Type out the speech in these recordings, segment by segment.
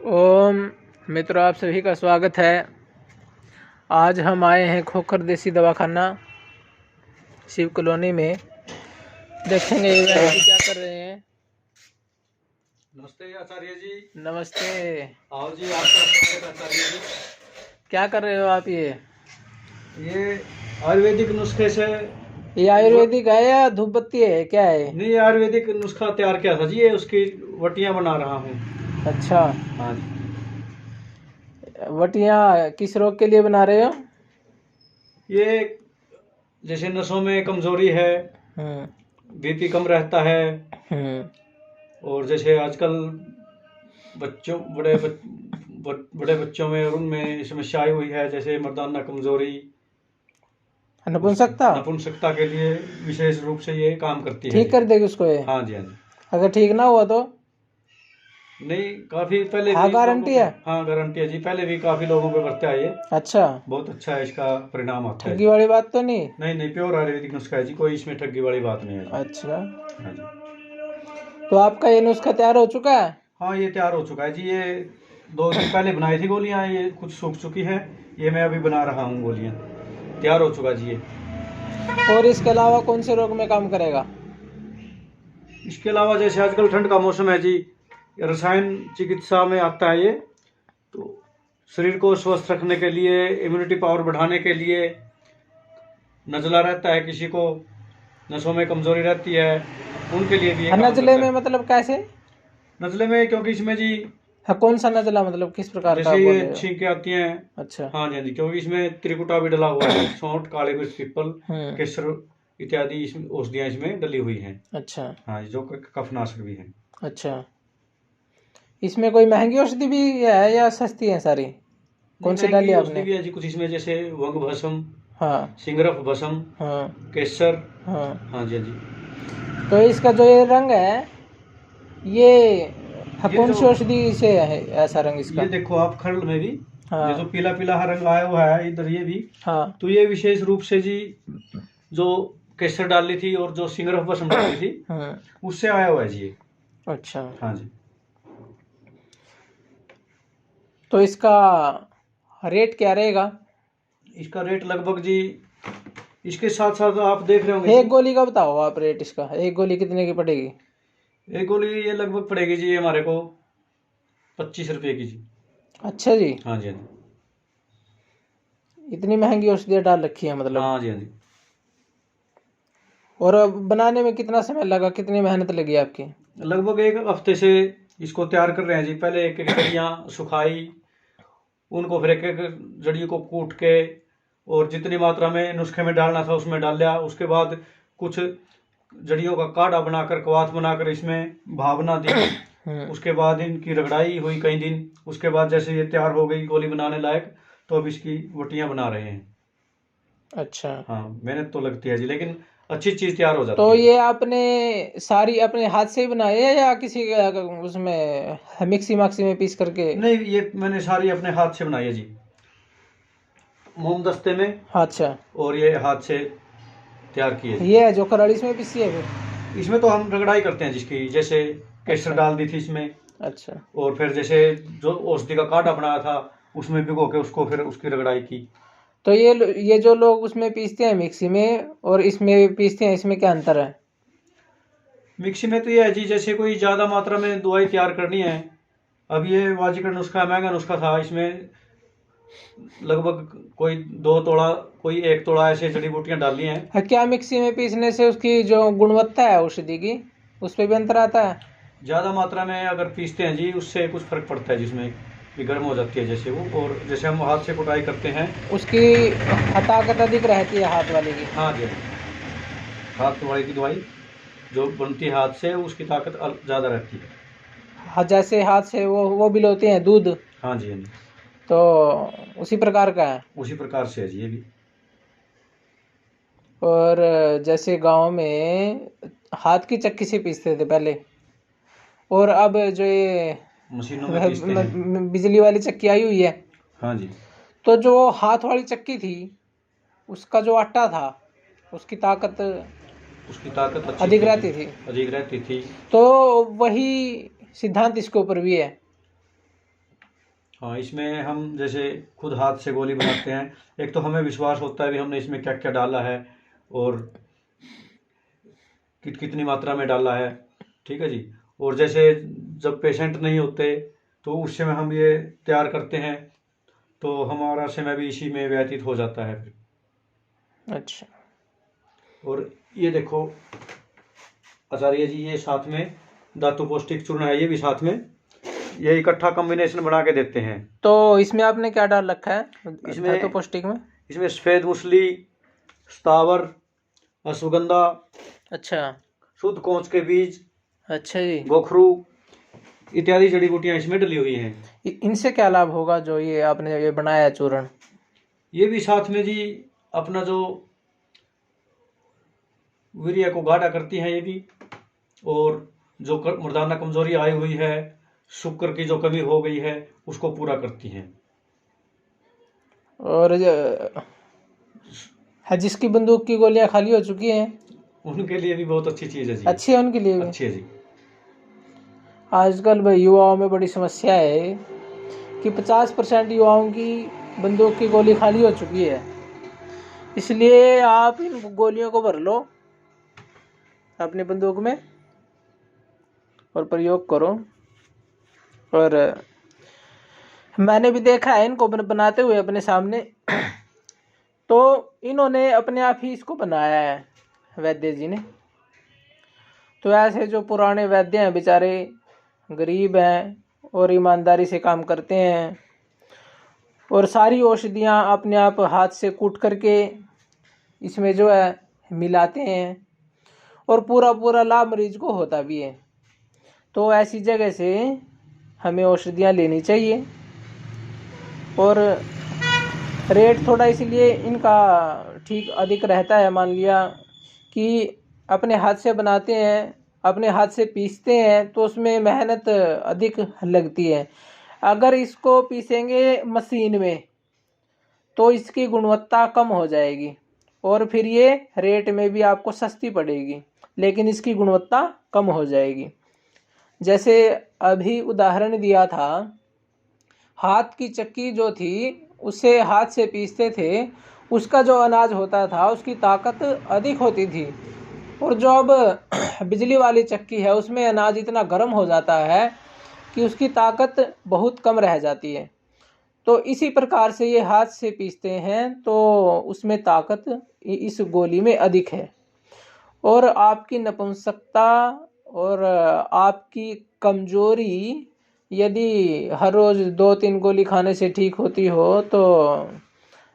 ओम मित्रों, आप सभी का स्वागत है। आज हम आए हैं खोखर देसी दवाखाना शिव कॉलोनी में। देखेंगे ये व्यक्ति क्या कर रहे हैं। नमस्ते आचार्य जी। नमस्ते। आओ जी, आपका स्वागत आचार्य जी। क्या कर रहे हो आप? ये आयुर्वेदिक नुस्खे से। ये आयुर्वेदिक है या धूप बत्ती है, क्या है? नहीं, आयुर्वेदिक नुस्खा तैयार किया था जी, ये उसकी वटियां बना रहा हूँ। अच्छा, हाँ जी। वटियां किस रोग के लिए बना रहे हो? ये जैसे नसों में कमजोरी है, बीपी कम रहता है, और जैसे आजकल बच्चों बड़े बच्चों में और उनमें समस्या आई हुई है, जैसे मर्दाना कमजोरी, नपुंसकता के लिए विशेष रूप से ये काम करती है। ठीक कर देगी उसको ये? हाँ जी, हाँ जी। अगर ठीक ना हुआ तो? नहीं, काफी पहले हाँ, गारंटी है? हाँ, गारंटी है जी। पहले भी काफी लोगों पे बरता है ये। अच्छा, बहुत अच्छा है, इसका परिणाम आता है। ठगी वाली बात तो नहीं? नहीं, प्योर आयुर्वेदिक नुस्खा है जी, कोई इसमें ठगी वाली बात नहीं है। अच्छा, हाँ जी। तो आपका ये नुस्खा तैयार हो चुका है? हाँ, ये तैयार हो चुका है जी। ये 2 दिन पहले बनाई थी गोलियां, ये कुछ सूख चुकी है। ये मैं अभी बना रहा हूँ गोलियां। तैयार हो चुका जी ये। और इसके अलावा कौन से रोग में काम करेगा? इसके अलावा जैसे आजकल ठंड का मौसम है जी, रसायन चिकित्सा में आता है ये। तो शरीर को स्वस्थ रखने के लिए, इम्यूनिटी पावर बढ़ाने के लिए, नजला रहता है किसी को, नसों में कमजोरी रहती है, उनके लिए भी नजले में मतलब कैसे? नजले में, क्योंकि इसमें जी कौन सा नजला, मतलब किस प्रकार का? जैसे ये छींकें आती हैं। अच्छा। हाँ जी, हाँ जी, क्योंकि इसमें त्रिकुटा भी डला हुआ है। सौंठ, काले मिर्च, पीपल, केसर इत्यादि इसमें औषधियां इसमें डली हुई हैं। अच्छा। हाँ, जो कफनाशक भी हैं। अच्छा, इसमें कोई महंगी औषधि भी है या सस्ती है सारी? कौन सी डाली आपने? भी है जी कुछ इसमें, जैसे वंग भस्म, हाँ, सिंगरफ भस्म, हाँ, केसर। हाँ। हाँ जी, हाँ जी। तो इसका जो ये रंग है, ये कौन सी औषधि से है ऐसा रंग इसका? ये देखो आप, खरल में भी हाँ, ये जो पीला पीला रंग आया हुआ है इधर, ये भी। हाँ। तो ये विशेष रूप से जी, जो केसर डाली थी और जो सिंगरफ भस्म डाली थी, उससे आया हुआ है जी ये। अच्छा। हाँ जी। तो इसका रेट क्या रहेगा? इसका रेट लगभग जी, इसके साथ साथ आप देख रहे होंगे एक गोली का बताओ आप रेट इसका। एक गोली कितने की पड़ेगी? एक गोली ये लगभग पड़ेगी जी हमारे को 25 रुपए की जी। अच्छा जी। हाँ जी, हाँ जी। इतनी महंगी औषधियाँ डाल रखी है मतलब? हाँ जी, हाँ जी। और बनाने में कितना समय लगा, कितनी मेहनत लगी आपकी? लगभग 1 हफ्ते से इसको तैयार कर रहे हैं जी। पहले एक एक जड़ियाँ सुखाई, उनको फिर एक एक जड़ी को कूट के, और जितनी मात्रा में नुस्खे में डालना था उसमें डाल लिया। उसके बाद कुछ जड़ियों का काढ़ा बनाकर, क्वाथ बनाकर इसमें भावना दी। उसके बाद इनकी रगड़ाई हुई कई दिन। उसके बाद जैसे ये तैयार हो गई गोली बनाने लायक, तो अब इसकी वटियां बना रहे हैं। अच्छा। हाँ, मेहनत तो लगती है जी, लेकिन अच्छी चीज तैयार हो जाती तो है। ये आपने सारी अपने हाथ से ही बनाई है या किसी उसमें मिक्सी माक्सी में पीस करके? नहीं, ये मैंने सारी अपने हाथ से बनाई है जी, मोम दस्ते में। अच्छा। और ये हाथ से तैयार की है। ये है जो कराड़ी में पीसी है फिर? इसमें तो हम रगड़ाई करते हैं जिसकी, जैसे केसर डाल दी थी इसमें। अच्छा। और फिर जैसे जो औषधि का काढ़ा बनाया था उसमें भिगो के उसको फिर उसकी रगड़ाई की। तो ये जो लोग उसमें पीसते हैं मिक्सी में और इसमें पीसते हैं, इसमें क्या अंतर है? मिक्सी में तो ये है जी, जैसे कोई ज्यादा मात्रा में दवाई तैयार करनी है। अब ये वाजिकर नुस्खा, महंगा नुस्खा था। इसमें लगभग कोई 2 तोड़ा, कोई 1 तोड़ा ऐसे जड़ी बूटियां डाली हैं। क्या मिक्सी में पीसने से उसकी जो गुणवत्ता है औषधि की, उस पर भी अंतर आता है? ज्यादा मात्रा में अगर पीसते हैं जी, उससे कुछ फर्क पड़ता है, जिसमें भी गर्म हो जाती है जैसे वो। और जैसे हम हाथ से कुटाई करते हैं, उसकी ताकत अधिक रहती है हाथ वाले की? हाँ जी, हाथ वाली की दवाई जो बनती है हाथ से, उसकी ताकत ज़्यादा रहती है। हाँ, जैसे हाथ से वो बिलोते हैं दूध। हाँ जी, हाँ जी। तो उसी प्रकार का है? उसी प्रकार से है जी ये भी। और जैसे गांव में हाथ की चक्की से पीसते थे पहले, और अब जो ये मशीनों में पीसते हैं, बिजली वाली चक्की आई हुई है। हाँ जी। तो जो हाथ वाली चक्की थी, उसका जो आटा था, उसकी ताकत अधिक रहती थी। तो वही सिद्धांत इसके ऊपर भी है। हाँ, इसमें हम जैसे खुद हाथ से गोली बनाते हैं, एक तो हमें विश्वास होता है भी हमने इसमें क्या क्या डाला है और कितनी मात्रा में डाला है। ठीक है जी। और जैसे जब पेशेंट नहीं होते तो उस समय हम ये तैयार करते हैं, तो हमारा समय भी इसी में व्यतीत हो जाता है फिर। अच्छा। और ये देखो आचार्य जी, ये साथ में धातु पौष्टिक चूर्ण है, ये भी साथ में ये इकट्ठा कॉम्बिनेशन बना के देते हैं। तो इसमें आपने क्या डाल रखा है इसमें धातु पौष्टिक में? इसमें सफेद मूसली, स्थावर, अश्वगंधा, अच्छा। शुद्ध कोंच के बीज, अच्छा जी। गोखरू इत्यादि जड़ी बूटियां इसमें डली हुई हैं। इनसे क्या लाभ होगा जो ये आपने ये बनाया है चूर्ण? ये भी साथ में जी अपना जो वीर्य को गाढ़ा करती हैं ये भी, और जो मर्दाना कमजोरी आई हुई है, शुक्र की जो कमी हो गई है, उसको पूरा करती हैं। और है जिसकी बंदूक की गोलियां खाली हो चुकी हैं उनके लिए भी बहुत अच्छी चीज है जी। अच्छी है उनके लिए भी। अच्छी है जी। आजकल भाई युवाओं में बड़ी समस्या है कि 50% युवाओं की बंदूक की गोली खाली हो चुकी है, इसलिए आप इन गोलियों को भर लो अपनी बंदूक में और प्रयोग करो। और मैंने भी देखा है इनको बनाते हुए अपने सामने, तो इन्होंने अपने आप ही इसको बनाया है वैद्य जी ने। तो ऐसे जो पुराने वैद्य हैं बेचारे गरीब हैं और ईमानदारी से काम करते हैं और सारी औषधियाँ अपने आप हाथ से कूट करके इसमें जो है मिलाते हैं और पूरा लाभ मरीज को होता भी है। तो ऐसी जगह से हमें औषधियाँ लेनी चाहिए। और रेट थोड़ा इसलिए इनका ठीक अधिक रहता है। मान लिया कि अपने हाथ से बनाते हैं, अपने हाथ से पीसते हैं, तो उसमें मेहनत अधिक लगती है। अगर इसको पीसेंगे मशीन में तो इसकी गुणवत्ता कम हो जाएगी और फिर ये रेट में भी आपको सस्ती पड़ेगी, लेकिन इसकी गुणवत्ता कम हो जाएगी। जैसे अभी उदाहरण दिया था, हाथ की चक्की जो थी उसे हाथ से पीसते थे, उसका जो अनाज होता था उसकी ताकत अधिक होती थी, और जो अब बिजली वाली चक्की है उसमें अनाज इतना गर्म हो जाता है कि उसकी ताकत बहुत कम रह जाती है। तो इसी प्रकार से ये हाथ से पीसते हैं तो उसमें ताकत इस गोली में अधिक है। और आपकी नपुंसकता और आपकी कमजोरी यदि हर रोज़ 2-3 गोली खाने से ठीक होती हो तो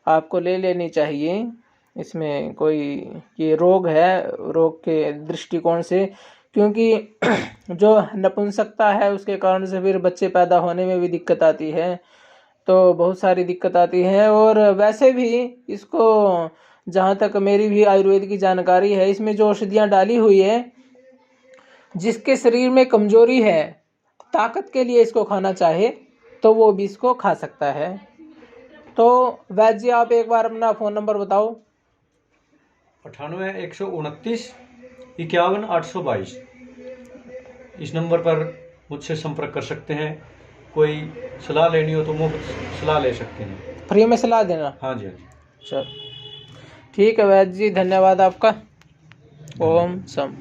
आपको ले लेनी चाहिए। इसमें कोई ये रोग है, रोग के दृष्टिकोण से, क्योंकि जो नपुंसकता है उसके कारण से फिर बच्चे पैदा होने में भी दिक्कत आती है, तो बहुत सारी दिक्कत आती है। और वैसे भी इसको, जहाँ तक मेरी भी आयुर्वेद की जानकारी है, इसमें जो औषधियाँ डाली हुई है, जिसके शरीर में कमजोरी है, ताकत के लिए इसको खाना चाहे तो वो भी इसको खा सकता है। तो वैद्य जी आप एक बार अपना फ़ोन नंबर बताओ। 98 129 51 822। इस नंबर पर मुझसे संपर्क कर सकते हैं। कोई सलाह लेनी हो तो मुफ्त सलाह ले सकते हैं, फ्री में सलाह देना। हाँ जी, हाँ जी। चल ठीक है वैद्य जी, धन्यवाद आपका। ओम सम।